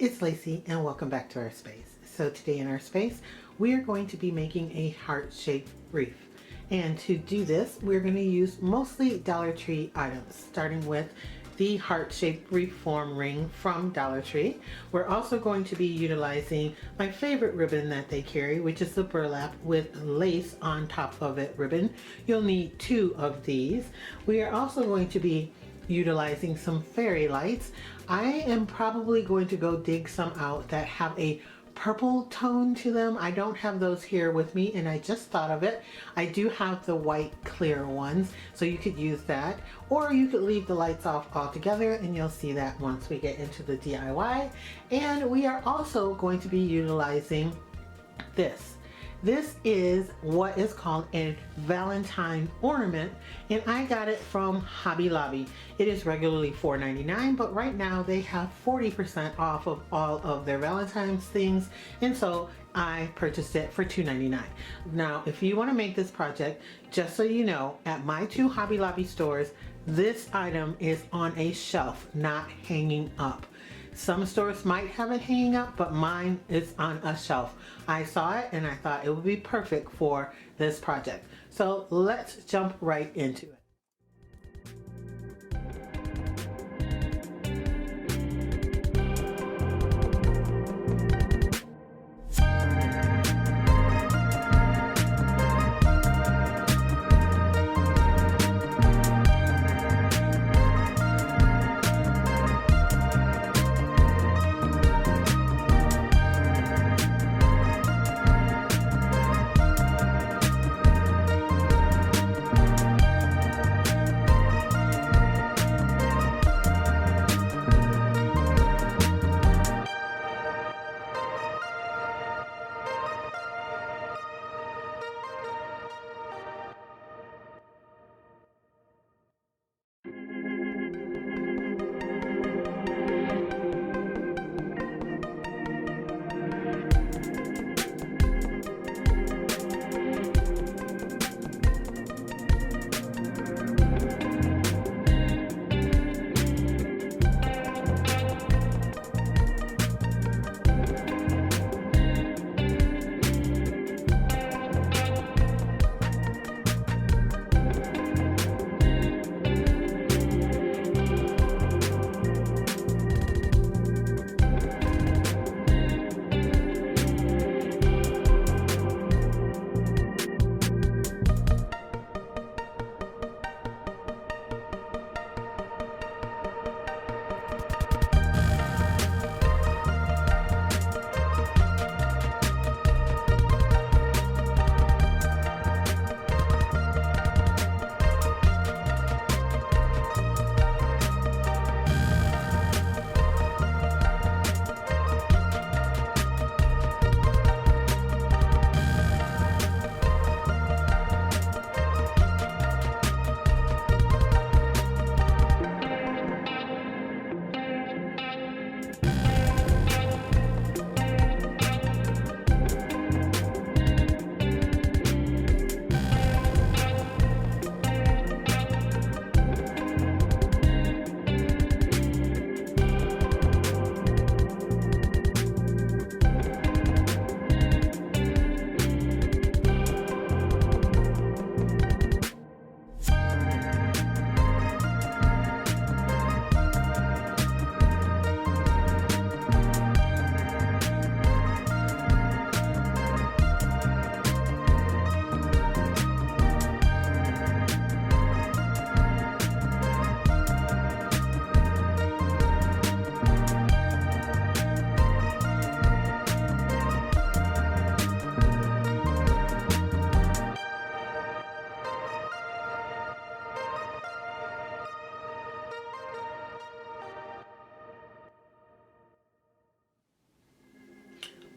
it's Lacey and welcome back to our space. So today in our space, we are going to be making a heart-shaped wreath. And to do this, we're going to use mostly Dollar Tree items, starting with the heart-shaped wreath form ring from Dollar Tree. We're also going to be utilizing my favorite ribbon that they carry, which is the burlap with lace on top of it ribbon. You'll need 2 of these. We are also going to be utilizing some fairy lights. I am probably going to go dig some out that have a purple tone to them. I don't have those here with me and I just thought of it. I do have the white clear ones, so you could use that, or you could leave the lights off altogether and you'll see that once we get into the DIY. And we are also going to be utilizing this. This is what is called a Valentine ornament, and I got it from Hobby Lobby. It is regularly $4.99, but right now they have 40% off of all of their Valentine's things, and so I purchased it for $2.99. Now, if you want to make this project, just so you know, at my 2 Hobby Lobby stores, this item is on a shelf, not hanging up. Some stores might have it hanging up, but mine is on a shelf. I saw it and I thought it would be perfect for this project. So let's jump right into it.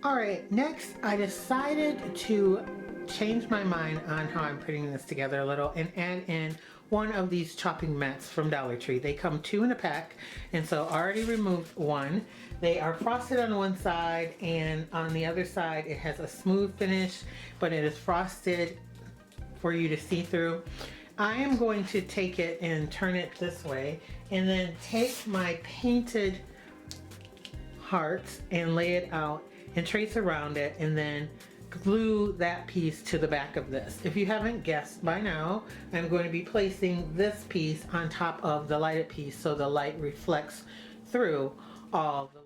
Alright, next I decided to change my mind on how I'm putting this together a little and add in one of these chopping mats from Dollar Tree. They come 2 in a pack, and so I already removed one. They are frosted on one side, and on the other side it has a smooth finish, but it is frosted for you to see through. I am going to take it and turn it this way and then take my painted hearts and lay it out and trace around it, and then glue that piece to the back of this. If you haven't guessed by now, I'm going to be placing this piece on top of the lighted piece so the light reflects through all the little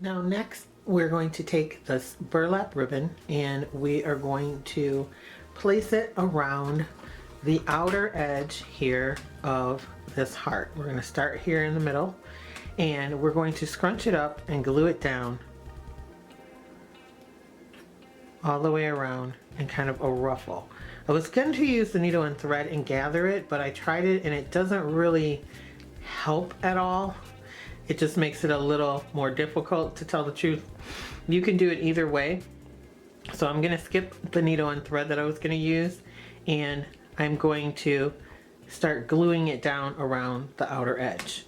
Now next we're going to take this burlap ribbon and we are going to place it around the outer edge here of this heart. We're going to start here in the middle and we're going to scrunch it up and glue it down all the way around in kind of a ruffle. I was going to use the needle and thread and gather it, but I tried it and it doesn't really help at all. It just makes it a little more difficult, to tell the truth. You can do it either way. So I'm going to skip the needle and thread that I was going to use, and I'm going to start gluing it down around the outer edge.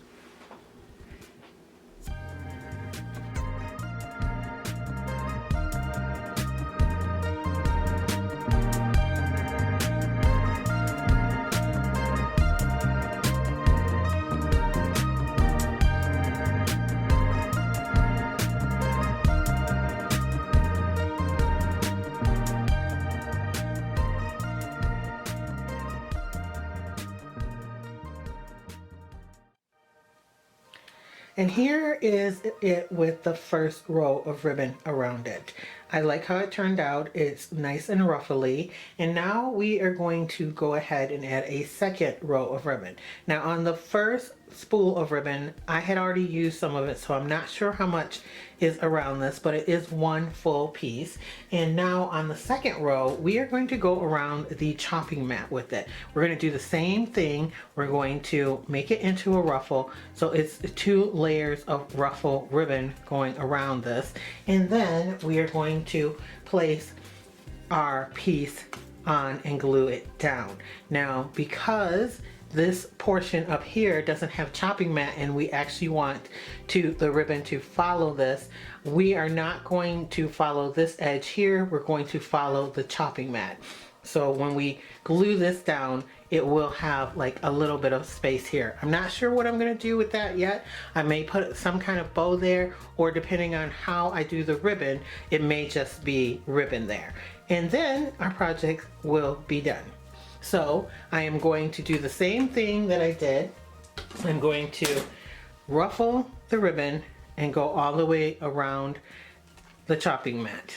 And here is it with the first row of ribbon around it. I like how it turned out. It's nice and ruffly. And now we are going to go ahead and add a second row of ribbon. Now on the first spool of ribbon, I had already used some of it, so I'm not sure how much is around this, but it is one full piece. And now on the second row, we are going to go around the chopping mat with it. We're going to do the same thing. We're going to make it into a ruffle. So it's 2 layers of ruffle ribbon going around this. And then we are going to place our piece on and glue it down. Now, because this portion up here doesn't have chopping mat and we actually want the ribbon to follow this, we are not going to follow this edge here. We're going to follow the chopping mat. So when we glue this down, it will have like a little bit of space here. I'm not sure what I'm going to do with that yet. I may put some kind of bow there, or depending on how I do the ribbon, it may just be ribbon there. And then our project will be done. So I am going to do the same thing that I did. I'm going to ruffle the ribbon and go all the way around the chopping mat.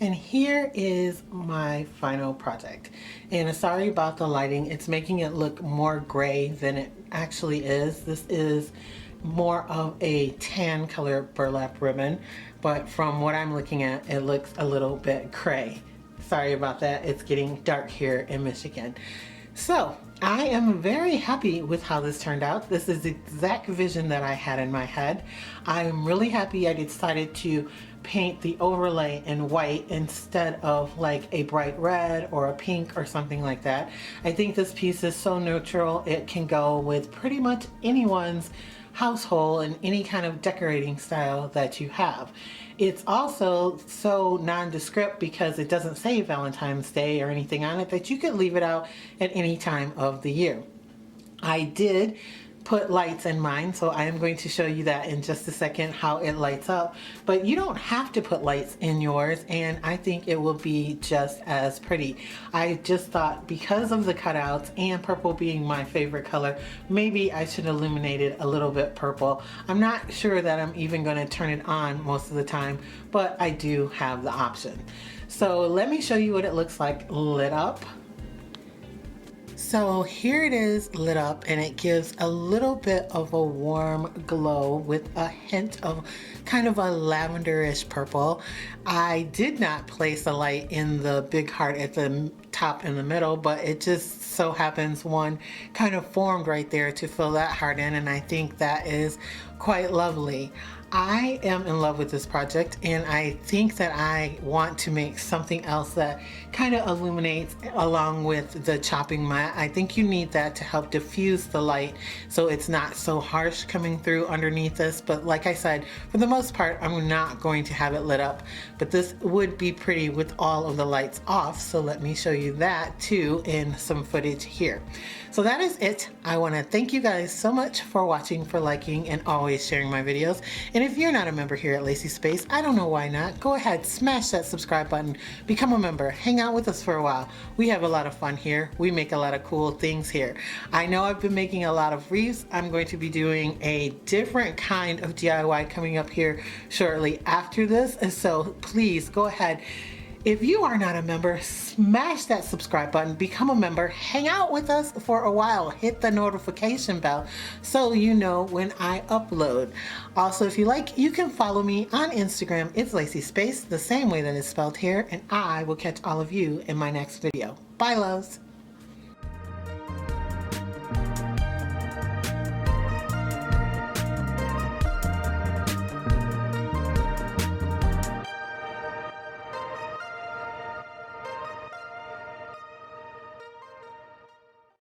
And here is my final project. And sorry about the lighting. It's making it look more gray than it actually is. This is more of a tan color burlap ribbon, but from what I'm looking at, it looks a little bit gray. Sorry about that. It's getting dark here in Michigan. So I am very happy with how this turned out. This is the exact vision that I had in my head. I'm really happy I decided to paint the overlay in white instead of like a bright red or a pink or something like that. I think this piece is so neutral, it can go with pretty much anyone's household and any kind of decorating style that you have. It's also so nondescript because it doesn't say Valentine's Day or anything on it that you could leave it out at any time of the year. I did put lights in mine, so I am going to show you that in just a second, how it lights up. But you don't have to put lights in yours, and I think it will be just as pretty. I just thought, because of the cutouts and purple being my favorite color, maybe I should illuminate it a little bit purple. I'm not sure that I'm even going to turn it on most of the time, but I do have the option. So let me show you what it looks like lit up. So here it is lit up, and it gives a little bit of a warm glow with a hint of kind of a lavenderish purple. I did not place a light in the big heart at the top in the middle, but it just so happens one kind of formed right there to fill that heart in, and I think that is quite lovely. I am in love with this project, and I think that I want to make something else that kind of illuminates along with the chopping mat. I think you need that to help diffuse the light so it's not so harsh coming through underneath this. But like I said, for the most part, I'm not going to have it lit up, but this would be pretty with all of the lights off. So let me show you that too in some footage here. So that is it. I want to thank you guys so much for watching, for liking, and always sharing my videos. And if you're not a member here at Lacee Space, I don't know why not. Go ahead, smash that subscribe button, become a member, hang out with us for a while. We have a lot of fun here. We make a lot of cool things here. I know I've been making a lot of wreaths. I'm going to be doing a different kind of DIY coming up here shortly after this. So please go ahead. If you are not a member, smash that subscribe button, become a member, hang out with us for a while, hit the notification bell so you know when I upload. Also, if you like, you can follow me on Instagram. It's Lacee Space, the same way that it's spelled here, and I will catch all of you in my next video. Bye, loves.